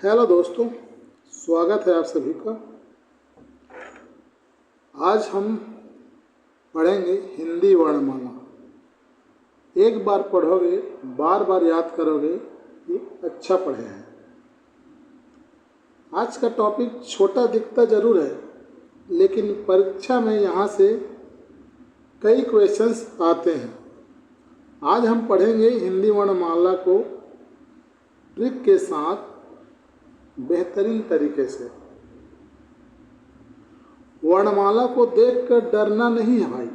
Hello दोस्तों, स्वागत है आप सभी का। आज हम पढ़ेंगे हिंदी वर्णमाला। एक बार पढ़ोगे, बार बार याद करोगे, ये अच्छा पढ़े हैं। आज का टॉपिक छोटा दिखता जरूर है, लेकिन परीक्षा में यहाँ से कई क्वेश्चंस आते हैं। आज हम पढ़ेंगे हिंदी वर्णमाला को ट्रिक के साथ बेहतरीन तरीके से। वर्णमाला को देखकर डरना नहीं है भाई।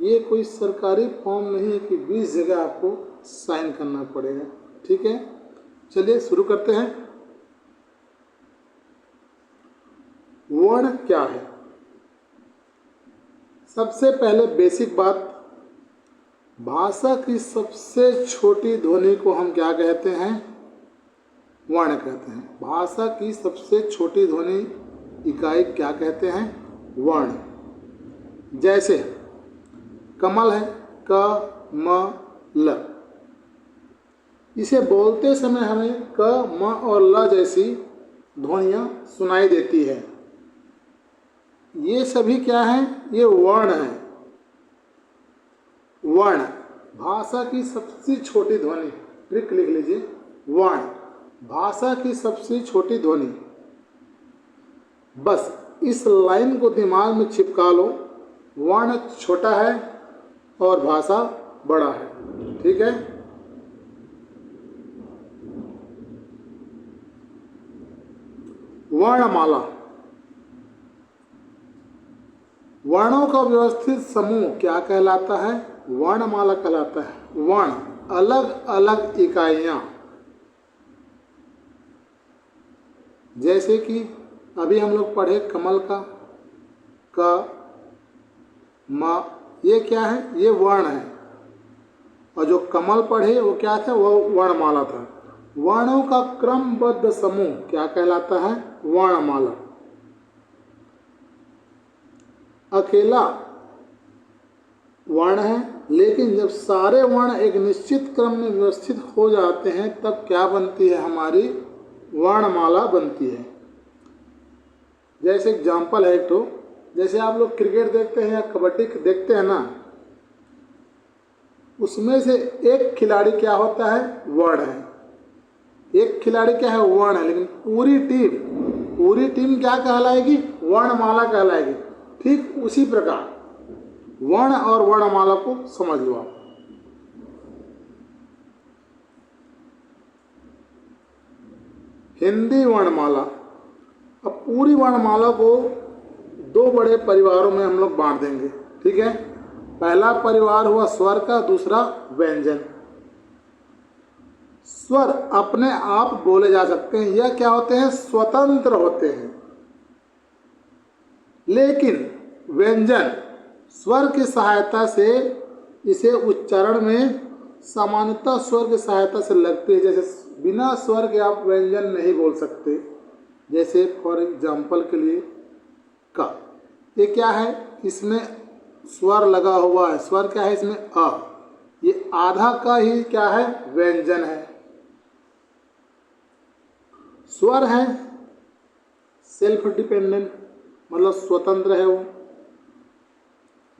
ये कोई सरकारी फॉर्म नहीं है कि 20 जगह आपको साइन करना पड़ेगा। ठीक है, चलिए शुरू करते हैं। वर्ण क्या है? सबसे पहले बेसिक बात, भाषा की सबसे छोटी ध्वनि को हम क्या कहते हैं? वर्ण कहते हैं। भाषा की सबसे छोटी ध्वनि इकाई क्या कहते हैं? वर्ण। जैसे कमल है, क म ल। इसे बोलते समय हमें क म और ल जैसी ध्वनियाँ सुनाई देती है। ये सभी क्या हैं? ये वर्ण हैं। वर्ण, भाषा की सबसे छोटी ध्वनि। ट्रिक लिख लीजिए, वर्ण, भाषा की सबसे छोटी ध्वनि। बस इस लाइन को दिमाग में चिपका लो। वर्ण छोटा है और भाषा बड़ा है। ठीक है, वर्णमाला। वर्णों का व्यवस्थित समूह क्या कहलाता है? वर्णमाला कहलाता है। वर्ण, अलग अलग इकाइयां। जैसे कि अभी हम लोग पढ़े कमल का क म, ये क्या है? ये वर्ण है। और जो कमल पढ़े वो क्या था? वो वर्णमाला था। वर्णों का क्रमबद्ध समूह क्या कहलाता है? वर्णमाला। अकेला वर्ण है, लेकिन जब सारे वर्ण एक निश्चित क्रम में व्यवस्थित हो जाते हैं तब क्या बनती है? हमारी वर्णमाला बनती है। जैसे एग्जाम्पल है एक तो, जैसे आप लोग क्रिकेट देखते हैं या कबड्डी देखते हैं ना, उसमें से एक खिलाड़ी क्या होता है? वर्ण है। एक खिलाड़ी क्या है? वर्ण है। लेकिन पूरी टीम क्या कहलाएगी? वर्णमाला कहलाएगी। ठीक उसी प्रकार वर्ण और वर्णमाला को समझ लो आप। हिंदी वर्णमाला। अब पूरी वर्णमाला को दो बड़े परिवारों में हम लोग बांट देंगे। ठीक है, पहला परिवार हुआ स्वर का, दूसरा व्यंजन। स्वर अपने आप बोले जा सकते हैं। यह क्या होते हैं? स्वतंत्र होते हैं। लेकिन व्यंजन स्वर की सहायता से, इसे उच्चारण में सामान्यतः स्वर की सहायता से लगती है। जैसे बिना स्वर के आप व्यंजन नहीं बोल सकते। जैसे फॉर एग्जाम्पल के लिए का, ये क्या है? इसमें स्वर लगा हुआ है। स्वर क्या है इसमें? अ। ये आधा का ही क्या है? व्यंजन है। स्वर है सेल्फ डिपेंडेंट, मतलब स्वतंत्र है वो।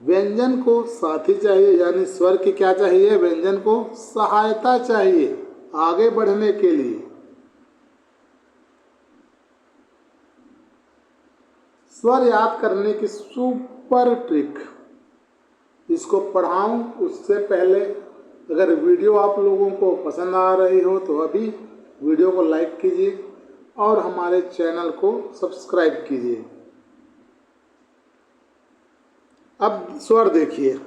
व्यंजन को साथी चाहिए, यानी स्वर की क्या चाहिए? व्यंजन को सहायता चाहिए आगे बढ़ने के लिए। स्वर याद करने की सुपर ट्रिक, इसको पढ़ाऊं उससे पहले अगर वीडियो आप लोगों को पसंद आ रही हो तो अभी वीडियो को लाइक कीजिए और हमारे चैनल को सब्सक्राइब कीजिए। अब स्वर देखिए,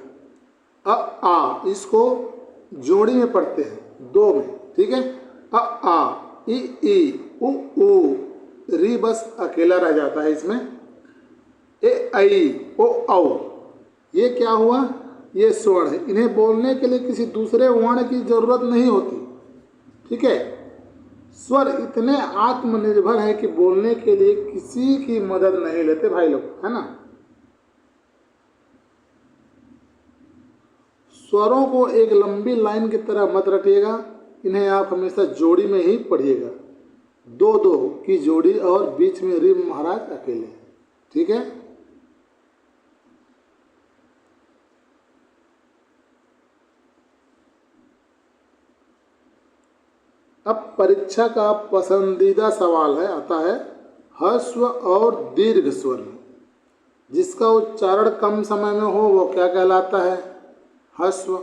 अ आ, इसको जोड़ी में पढ़ते हैं, दो में। ठीक है, अ आ, इ ई, उ ऊ, री बस अकेला रह जाता है इसमें। ए आई, ओ औ, ये क्या हुआ? ये स्वर्ण है। इन्हें बोलने के लिए किसी दूसरे वर्ण की जरूरत नहीं होती। ठीक है, स्वर इतने आत्मनिर्भर है कि बोलने के लिए किसी की मदद नहीं लेते भाई लोग, है ना। स्वरों को एक लंबी लाइन की तरह मत रखिएगा, इन्हें आप हमेशा जोड़ी में ही पढ़िएगा। दो दो की जोड़ी और बीच में री महाराज अकेले। ठीक है, अब परीक्षा का पसंदीदा सवाल है, आता है ह्रस्व और दीर्घ स्वर में जिसका उच्चारण कम समय में हो वो क्या कहलाता है? ह्रस्व।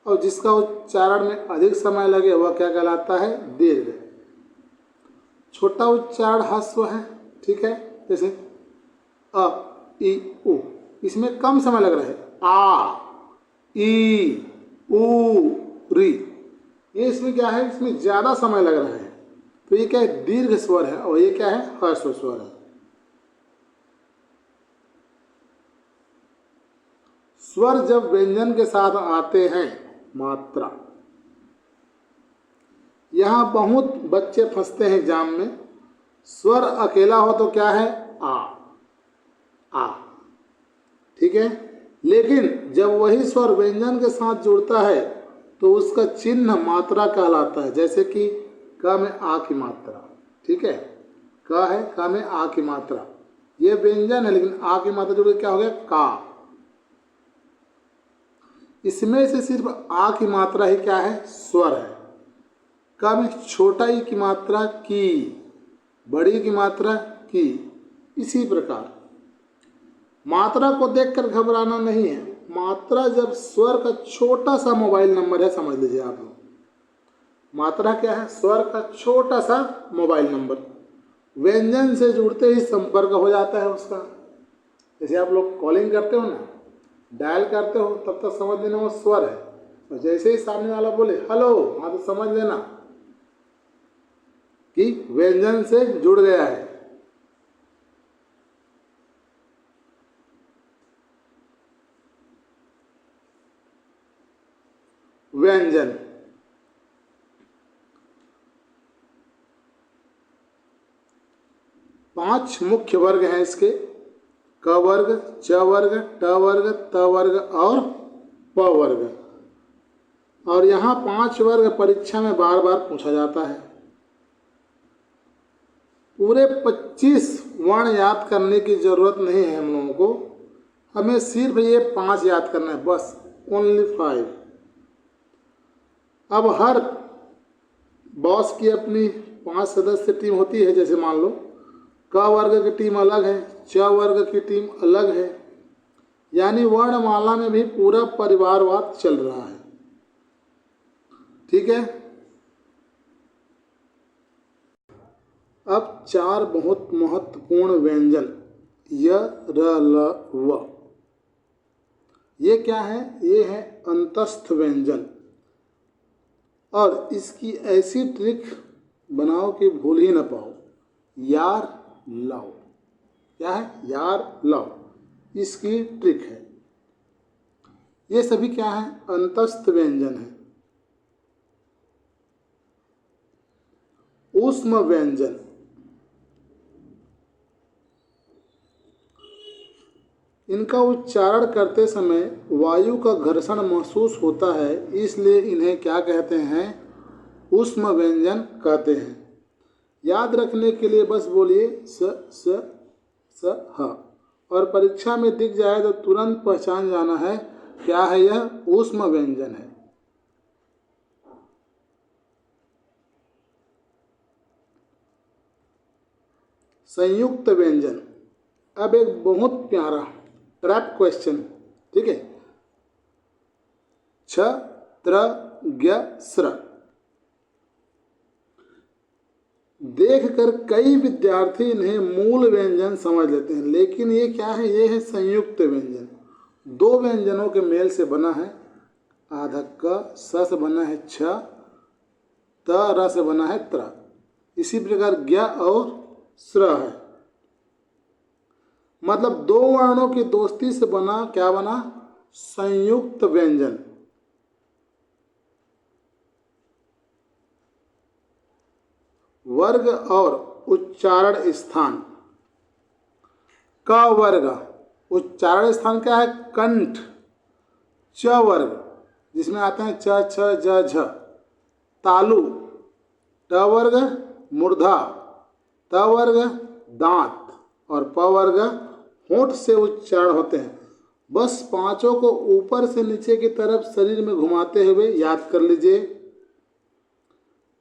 और जिसका उच्चारण में अधिक समय लगे वह क्या कहलाता है? दीर्घ। छोटा उच्चारण ह्रस्व है, ठीक है, जैसे अ ई उ, इसमें कम समय लग रहा है। आ ई उ री, ये इसमें क्या है? इसमें ज़्यादा समय लग रहा है, तो ये क्या है? दीर्घ स्वर है, और ये क्या है? ह्रस्व स्वर है। स्वर जब व्यंजन के साथ आते हैं, मात्रा, यहाँ बहुत बच्चे फंसते हैं एग्जाम में। स्वर अकेला हो तो क्या है? आ, आ, ठीक है, लेकिन जब वही स्वर व्यंजन के साथ जुड़ता है तो उसका चिन्ह मात्रा कहलाता है। जैसे कि क में आ की मात्रा, ठीक है, क है, क में आ की मात्रा, ये व्यंजन है लेकिन आ की मात्रा जुड़ के क्या हो गया? का। इसमें से सिर्फ आ की मात्रा ही क्या है? स्वर है। क में छोटा ई की मात्रा की, बड़ी की मात्रा की। इसी प्रकार मात्रा को देखकर घबराना नहीं है। मात्रा जब स्वर का छोटा सा मोबाइल नंबर है, समझ लीजिए आप लोग, मात्रा क्या है? स्वर का छोटा सा मोबाइल नंबर, व्यंजन से जुड़ते ही संपर्क हो जाता है उसका। जैसे आप लोग कॉलिंग करते हो ना, डायल करते हो, तब तक समझ लेना वो स्वर है, और जैसे ही सामने वाला बोले हेलो, हाँ, तो समझ लेना कि व्यंजन से जुड़ गया है। व्यंजन, पांच मुख्य वर्ग हैं इसके: क वर्ग, च वर्ग, ट वर्ग, त वर्ग और प वर्ग। और यहाँ पांच वर्ग परीक्षा में बार बार पूछा जाता है। पूरे 25 वर्ण याद करने की जरूरत नहीं है हम लोगों को, हमें सिर्फ ये 5 याद करना है, बस, ओनली 5। अब हर बॉस की अपनी 5 सदस्य टीम होती है। जैसे मान लो क वर्ग की टीम अलग है, च वर्ग की टीम अलग है, यानी वर्णमाला में भी पूरा परिवारवाद चल रहा है। ठीक है, अब 4 बहुत महत्वपूर्ण व्यंजन य, र, ल, व, ये क्या है? ये है अंतस्थ व्यंजन, और इसकी ऐसी ट्रिक बनाओ कि भूल ही ना पाओ। यार लाओ, क्या है? यार लाओ, इसकी ट्रिक है। ये सभी क्या है? अंतस्थ व्यंजन है। ऊष्म व्यंजन, इनका उच्चारण करते समय वायु का घर्षण महसूस होता है, इसलिए इन्हें क्या कहते हैं? ऊष्म व्यंजन कहते हैं। याद रखने के लिए बस बोलिए स ह, और परीक्षा में दिख जाए तो तुरंत पहचान जाना है क्या है? यह ऊष्म व्यंजन है। संयुक्त व्यंजन, अब एक बहुत प्यारा ट्रैप क्वेश्चन, ठीक है। छ, त्र, ज्ञ, स्र, देखकर कई विद्यार्थी इन्हें मूल व्यंजन समझ लेते हैं, लेकिन ये क्या है? ये है संयुक्त व्यंजन। 2 व्यंजनों के मेल से बना है। आधा क, स से बना है छ, त, र से बना है त्र। इसी प्रकार ज्ञ और स्र है, मतलब 2 वर्णों की दोस्ती से बना क्या बना? संयुक्त व्यंजन। वर्ग और उच्चारण स्थान, क वर्ग उच्चारण स्थान क्या है? कंठ। च वर्ग जिसमें आते हैं च, छ, ज, झ, तालु। ट वर्ग मूर्धा, त वर्ग दांत और प वर्ग होंठ से उच्चारण होते हैं। बस पांचों को ऊपर से नीचे की तरफ शरीर में घुमाते हुए याद कर लीजिए।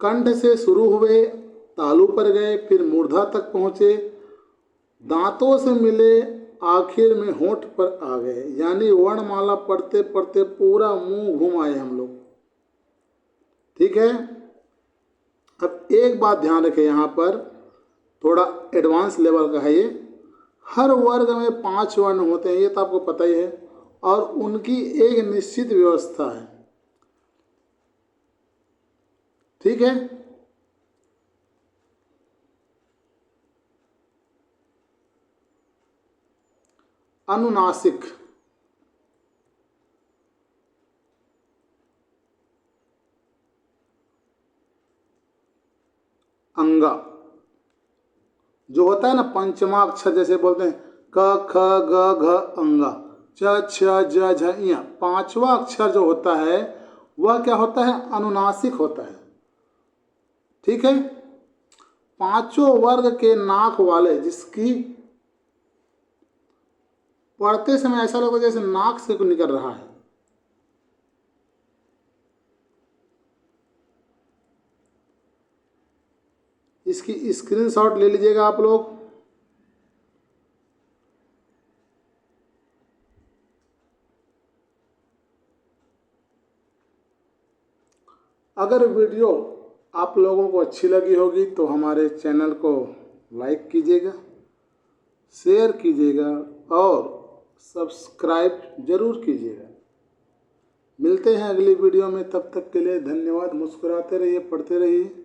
कंठ से शुरू हुए, तालू पर गए, फिर मूर्धा तक पहुंचे, दांतों से मिले, आखिर में होंठ पर आ गए। यानी वर्णमाला पढ़ते पढ़ते पूरा मुंह घुमाए हम लोग। ठीक है। अब एक बात ध्यान रखें, यहाँ पर थोड़ा एडवांस लेवल का है ये। हर वर्ग में 5 वर्ण होते हैं, ये तो आपको पता ही है, और उनकी एक निश्चित व्यवस्था है। ठीक है। अनुनासिक, अंगा, जो होता है ना पंचमाक्षर, जैसे बोलते हैं क ख ग घ अंगा, च छ ज झ ञ, पांचवा अक्षर जो होता है वह क्या होता है? अनुनासिक होता है। ठीक है। पांचों वर्ग के नाक वाले, जिसकी पढ़ते समय ऐसा लगता है जैसे नाक से कुछ निकल रहा है। इसकी स्क्रीनशॉट ले लीजिएगा आप लोग। अगर वीडियो आप लोगों को अच्छी लगी होगी तो हमारे चैनल को लाइक कीजिएगा, शेयर कीजिएगा और सब्सक्राइब जरूर कीजिएगा। मिलते हैं अगली वीडियो में, तब तक के लिए धन्यवाद। मुस्कुराते रहिए, पढ़ते रहिए।